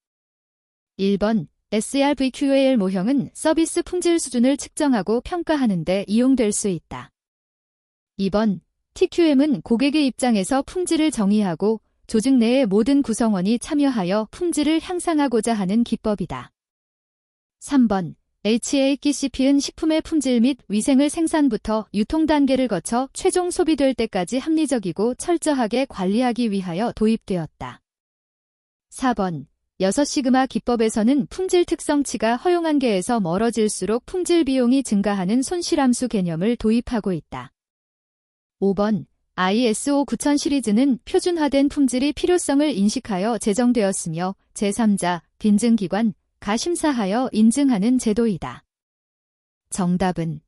S1: 1번. SRVQAL 모형은 서비스 품질 수준을 측정하고 평가하는 데 이용될 수 있다. 2번. TQM은 고객의 입장에서 품질을 정의하고 조직 내의 모든 구성원이 참여하여 품질을 향상하고자 하는 기법이다. 3번. HACCP은 식품의 품질 및 위생을 생산부터 유통 단계를 거쳐 최종 소비될 때까지 합리적이고 철저하게 관리하기 위하여 도입되었다. 4번. 6시그마 기법에서는 품질 특성치가 허용 한계에서 멀어질수록 품질 비용이 증가하는 손실함수 개념을 도입하고 있다. 5번. ISO 9000 시리즈는 표준화된 품질의 필요성을 인식하여 제정되었으며 제3자, 빈증기관, 가 심사하여 인증하는 제도이다. 정답은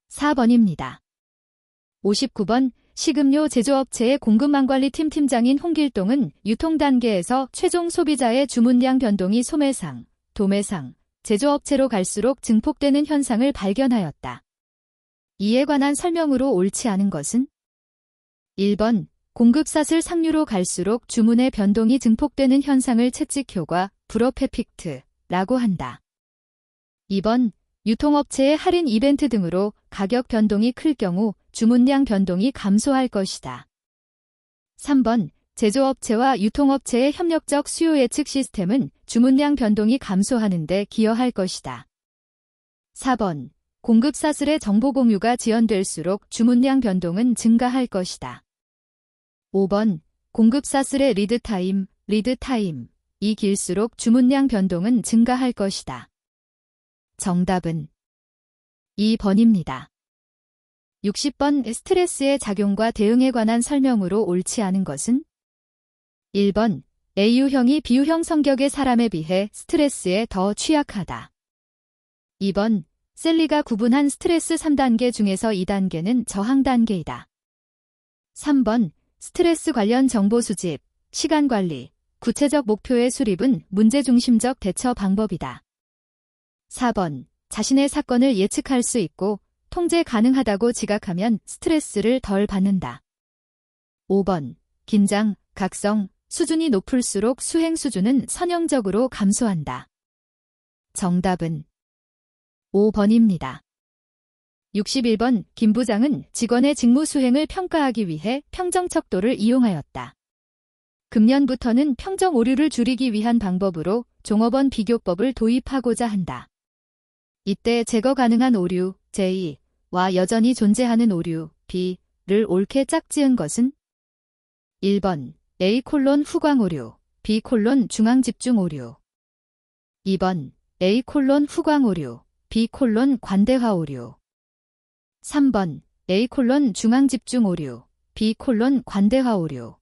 S1: 4번입니다. 59번. 식음료 제조업체의 공급망관리팀 팀장인 홍길동은 유통 단계에서 최종 소비자의 주문량 변동이 소매상, 도매상, 제조업체로 갈수록 증폭되는 현상을 발견하였다. 이에 관한 설명으로 옳지 않은 것은? 1번. 공급사슬 상류로 갈수록 주문의 변동이 증폭되는 현상을 채찍효과, 브로페픽트라고 한다. 2번. 유통업체의 할인 이벤트 등으로 가격 변동이 클 경우 주문량 변동이 감소할 것이다. 3번. 제조업체와 유통업체의 협력적 수요 예측 시스템은 주문량 변동이 감소하는 데 기여할 것이다. 4번. 공급사슬의 정보 공유가 지연될수록 주문량 변동은 증가할 것이다. 5번. 공급사슬의 리드타임이 길수록 주문량 변동은 증가할 것이다. 정답은 2번입니다. 60번. 스트레스의 작용과 대응에 관한 설명으로 옳지 않은 것은? 1번. A유형이 B유형 성격의 사람에 비해 스트레스에 더 취약하다. 2번. 셀리가 구분한 스트레스 3단계 중에서 2단계는 저항 단계이다. 3번. 스트레스 관련 정보 수집, 시간 관리, 구체적 목표의 수립은 문제중심적 대처 방법이다. 4번. 자신의 사건을 예측할 수 있고 통제 가능하다고 지각하면 스트레스를 덜 받는다. 5번. 긴장, 각성, 수준이 높을수록 수행 수준은 선형적으로 감소한다. 정답은 5번입니다. 61번. 김 부장은 직원의 직무 수행을 평가하기 위해 평정척도를 이용하였다. 금년부터는 평정 오류를 줄이기 위한 방법으로 종업원 비교법을 도입하고자 한다. 이때 제거 가능한 오류, J와 여전히 존재하는 오류, B를 옳게 짝지은 것은? 1번. A: 후광 오류, B: 중앙 집중 오류. 2번. A: 후광 오류, B: 관대화 오류. 3번 A: 중앙집중 오류, B: 관대화 오류.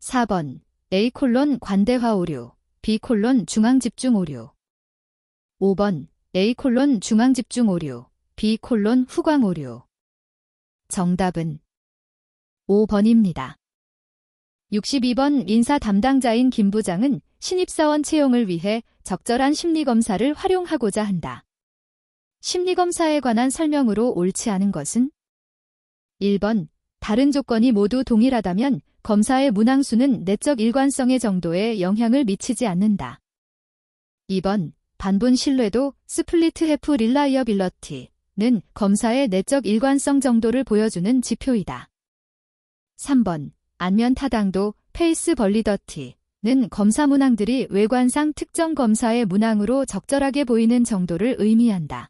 S1: 4번 A: 관대화 오류, B: 중앙집중 오류. 5번 A: 중앙집중 오류, B: 후광 오류. 정답은 5번입니다. 62번 인사 담당자인 김 부장은 신입사원 채용을 위해 적절한 심리검사를 활용하고자 한다. 심리검사에 관한 설명으로 옳지 않은 것은? 1번 다른 조건이 모두 동일하다면 검사의 문항수는 내적 일관성의 정도에 영향을 미치지 않는다. 2번 반분 신뢰도 스플리트 해프 릴라이어빌러티는 검사의 내적 일관성 정도를 보여주는 지표이다. 3번 안면 타당도 페이스 벌리더티는 검사 문항들이 외관상 특정 검사의 문항으로 적절하게 보이는 정도를 의미한다.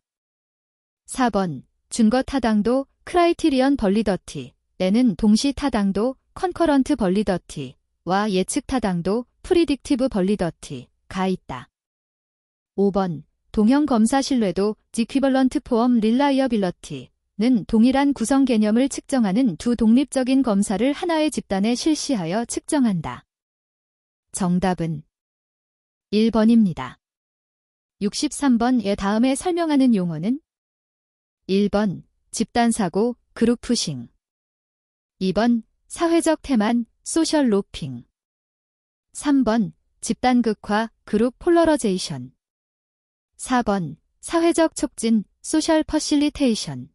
S1: 4번 준거 타당도 크라이티리언 벌리더티에는 동시 타당도 컨커런트 벌리더티와 예측 타당도 프리딕티브 벌리더티가 있다. 5번 동형 검사 신뢰도 지퀴벌런트 포엄 릴라이어빌러티는 동일한 구성 개념을 측정하는 두 독립적인 검사를 하나의 집단에 실시하여 측정한다. 정답은 1번입니다. 63번의 다음에 설명하는 용어는? 1번 집단사고 그룹푸싱, 2번 사회적 태만 소셜 로핑, 3번 집단극화 그룹 폴러러제이션, 4번 사회적 촉진 소셜 퍼실리테이션,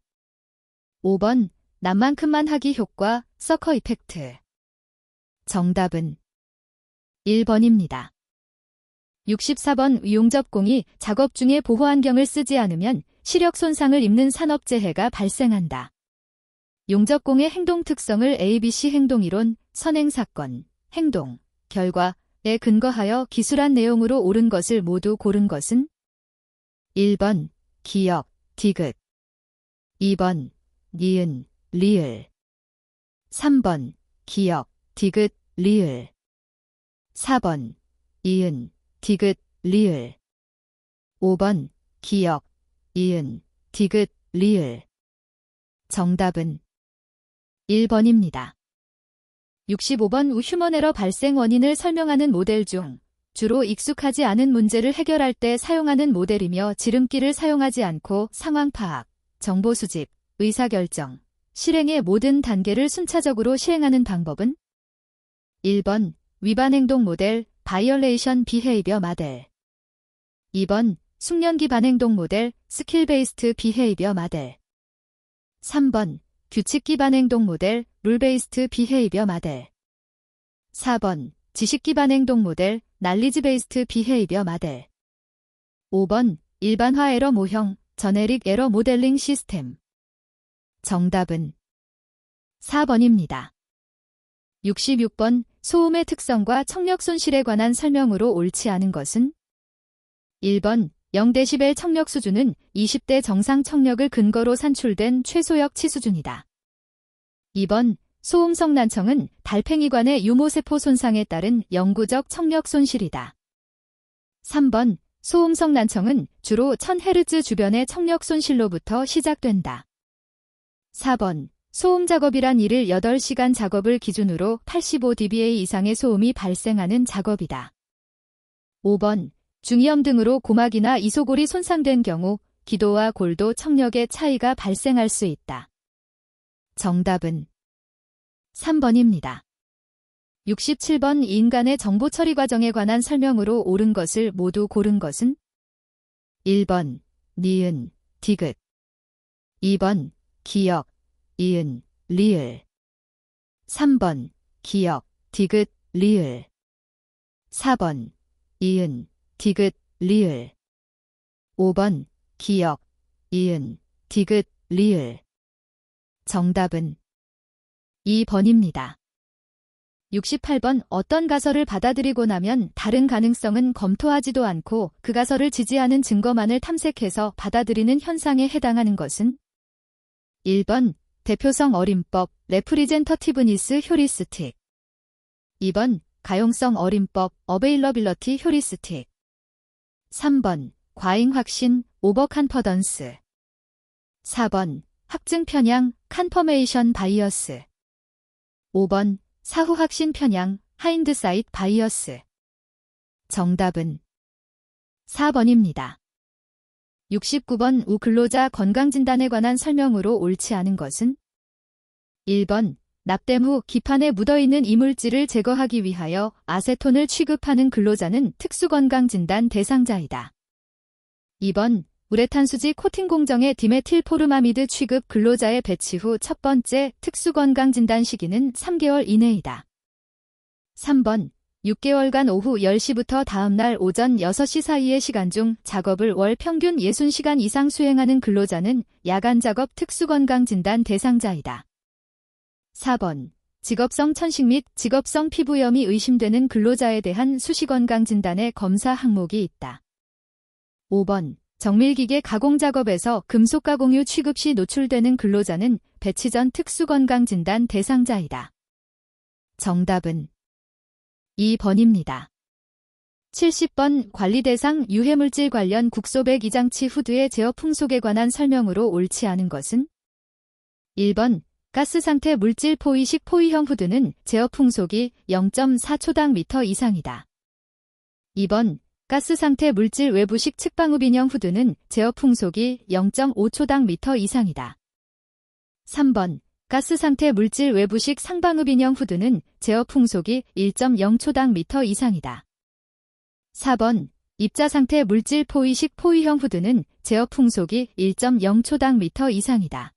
S1: 5번 남만큼만 하기 효과 서커 이펙트. 정답은 1번입니다. 64번 용접공이 작업 중에 보호안경을 쓰지 않으면 시력 손상을 입는 산업재해가 발생한다. 용접공의 행동 특성을 ABC 행동이론, 선행사건, 행동, 결과에 근거하여 기술한 내용으로 옳은 것을 모두 고른 것은? 1번 기역, 디귿, 2번 니은, 리을, 3번 기역, 디귿, 리을, 4번 이은, 디귿, 리을, 5번 기역, 이은, 디귿, 리을. 정답은 1번입니다. 65번 휴먼에러 발생 원인을 설명하는 모델 중 주로 익숙하지 않은 문제를 해결할 때 사용하는 모델이며 지름길을 사용하지 않고 상황 파악, 정보 수집, 의사결정, 실행의 모든 단계를 순차적으로 시행하는 방법은? 1번 위반 행동 모델 바이올레이션 비헤이비어 모델, 2번 숙련기 반행동 모델 스킬 베이스트 비헤이비어 모델, 3번 규칙 기반 행동 모델 룰 베이스트 비헤이비어 모델, 4번 지식 기반 행동 모델 날리지 베이스트 비헤이비어 모델, 5번 일반화 에러 모형 저네릭 에러 모델링 시스템. 정답은 4번입니다. 66번 소음의 특성과 청력 손실에 관한 설명으로 옳지 않은 것은? 1번 0dB 청력 수준은 20대 정상 청력을 근거로 산출된 최소역치 수준이다. 2번 소음성 난청은 달팽이관의 유모세포 손상에 따른 영구적 청력 손실이다. 3번 소음성 난청은 주로 1000Hz 주변의 청력 손실로부터 시작된다. 4번 소음 작업이란 이를 8시간 작업을 기준으로 85dBA 이상의 소음이 발생하는 작업이다. 5번 중이염 등으로 고막이나 이소골이 손상된 경우 기도와 골도 청력의 차이가 발생할 수 있다. 정답은 3번입니다. 67번 인간의 정보 처리 과정에 관한 설명으로 옳은 것을 모두 고른 것은? 1번 니은, 디귿, 2번 기역, 이은, 리을, 3번 기역, 디귿, 리을, 4번 이은, 디귿, 리을, 5번 기역, 이은, 디귿, 리을. 정답은 2번입니다. 68번 어떤 가설을 받아들이고 나면 다른 가능성은 검토하지도 않고 그 가설을 지지하는 증거만을 탐색해서 받아들이는 현상에 해당하는 것은? 1번 대표성 어림법 레프리젠터티브니스 효리스틱, 2번 가용성 어림법 어베일러빌러티 효리스틱, 3번 과잉 확신 오버컨퍼던스, 4번 확증 편향, 컨퍼메이션 바이어스. 5번, 사후 확신 편향, 하인드사이트 바이어스. 정답은 4번입니다. 69번 우 근로자 건강진단에 관한 설명으로 옳지 않은 것은? 1번, 납땜 후 기판에 묻어있는 이물질을 제거하기 위하여 아세톤을 취급하는 근로자는 특수건강진단 대상자이다. 2번, 우레탄수지 코팅 공정의 디메틸포르마미드 취급 근로자의 배치 후 첫 번째 특수건강진단 시기는 3개월 이내이다. 3번, 6개월간 오후 10시부터 다음날 오전 6시 사이의 시간 중 작업을 월 평균 60시간 이상 수행하는 근로자는 야간작업 특수건강진단 대상자이다. 4번, 직업성 천식 및 직업성 피부염이 의심되는 근로자에 대한 수시건강진단의 검사 항목이 있다. 5번, 정밀기계 가공작업에서 금속가공유 취급 시 노출되는 근로자는 배치 전 특수건강진단 대상자이다. 정답은 2번입니다. 70번 관리대상 유해물질 관련 국소백 이장치 후드의 제어 풍속에 관한 설명으로 옳지 않은 것은? 1번, 가스상태 물질 포위식 포위형 후드는 제어 풍속이 0.4초당 미터 이상이다. 2번, 가스상태 물질 외부식 측방흡 인형 후드는 제어 풍속이 0.5초당 미터 이상이다. 3번, 가스상태 물질 외부식 상방흡 인형 후드는 제어 풍속이 1.0초당 미터 이상이다. 4번, 입자상태 물질 포위식 포위형 후드는 제어 풍속이 1.0초당 미터 이상이다.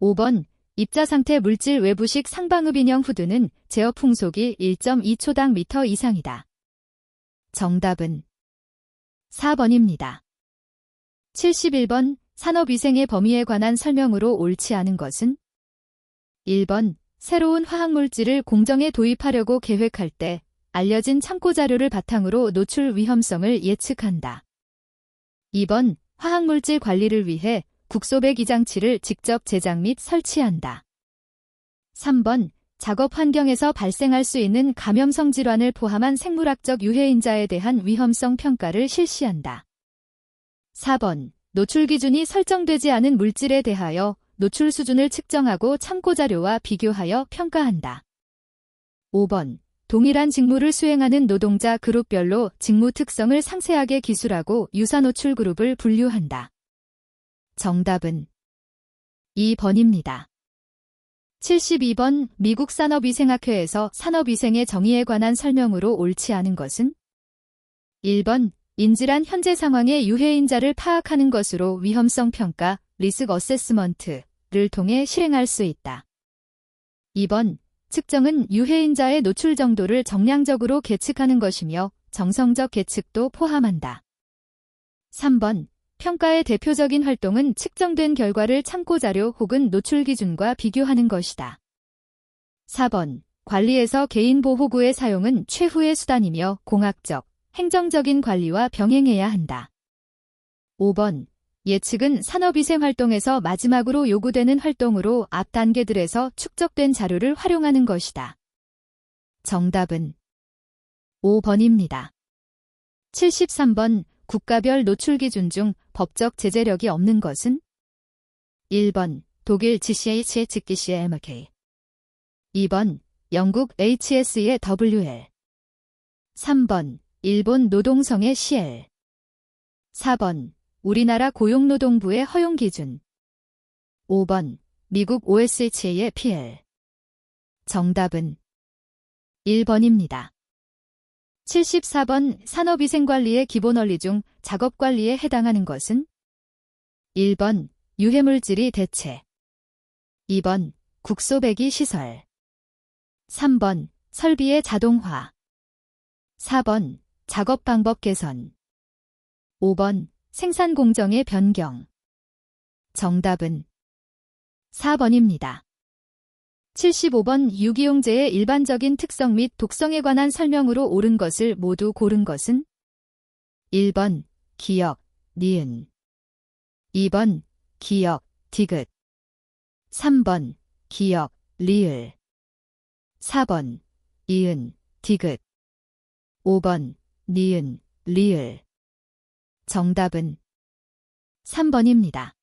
S1: 5번, 입자상태 물질 외부식 상방흡 인형 후드는 제어 풍속이 1.2초당 미터 이상이다. 정답은 4번입니다. 71번 산업위생의 범위에 관한 설명으로 옳지 않은 것은? 1번, 새로운 화학물질을 공정에 도입하려고 계획할 때 알려진 참고 자료를 바탕으로 노출 위험성을 예측한다. 2번, 화학물질 관리를 위해 국소백 이장치를 직접 제작 및 설치한다. 3번, 작업 환경에서 발생할 수 있는 감염성 질환을 포함한 생물학적 유해인자에 대한 위험성 평가를 실시한다. 4번, 노출 기준이 설정되지 않은 물질에 대하여 노출 수준을 측정하고 참고자료와 비교하여 평가한다. 5번, 동일한 직무를 수행하는 노동자 그룹별로 직무 특성을 상세하게 기술하고 유사 노출 그룹을 분류한다. 정답은 2번입니다. 72번 미국 산업위생학회에서 산업위생의 정의에 관한 설명으로 옳지 않은 것은? 1번, 인질한 현재 상황의 유해인자를 파악하는 것으로 위험성 평가, 리스크 어세스먼트를 통해 실행할 수 있다. 2번, 측정은 유해인자의 노출 정도를 정량적으로 계측하는 것이며 정성적 계측도 포함한다. 3번, 평가의 대표적인 활동은 측정된 결과를 참고자료 혹은 노출 기준과 비교하는 것이다. 4번, 관리에서 개인보호구의 사용은 최후의 수단이며 공학적, 행정적인 관리와 병행해야 한다. 5번, 예측은 산업위생 활동에서 마지막으로 요구되는 활동으로 앞 단계들에서 축적된 자료를 활용하는 것이다. 정답은 5번입니다. 73번, 국가별 노출 기준 중 법적 제재력이 없는 것은? 1번, 독일 GCH의 직기시의 MK. 2번, 영국 HS의 WL. 3번, 일본 노동성의 CL. 4번, 우리나라 고용노동부의 허용기준. 5번, 미국 OSHA의 PL. 정답은 1번입니다. 74번 산업위생관리의 기본원리 중 작업관리에 해당하는 것은? 1번, 유해물질이 대체. 2번, 국소배기 시설. 3번, 설비의 자동화. 4번, 작업 방법 개선. 5번, 생산 공정의 변경. 정답은 4번입니다. 75번 유기용제의 일반적인 특성 및 독성에 관한 설명으로 옳은 것을 모두 고른 것은? 1번, 기역, 니은. 2번, 기역, 디귿. 3번, 기역, 리을. 4번, 이은, 디귿. 5번, 니은, 리을. 정답은 3번입니다.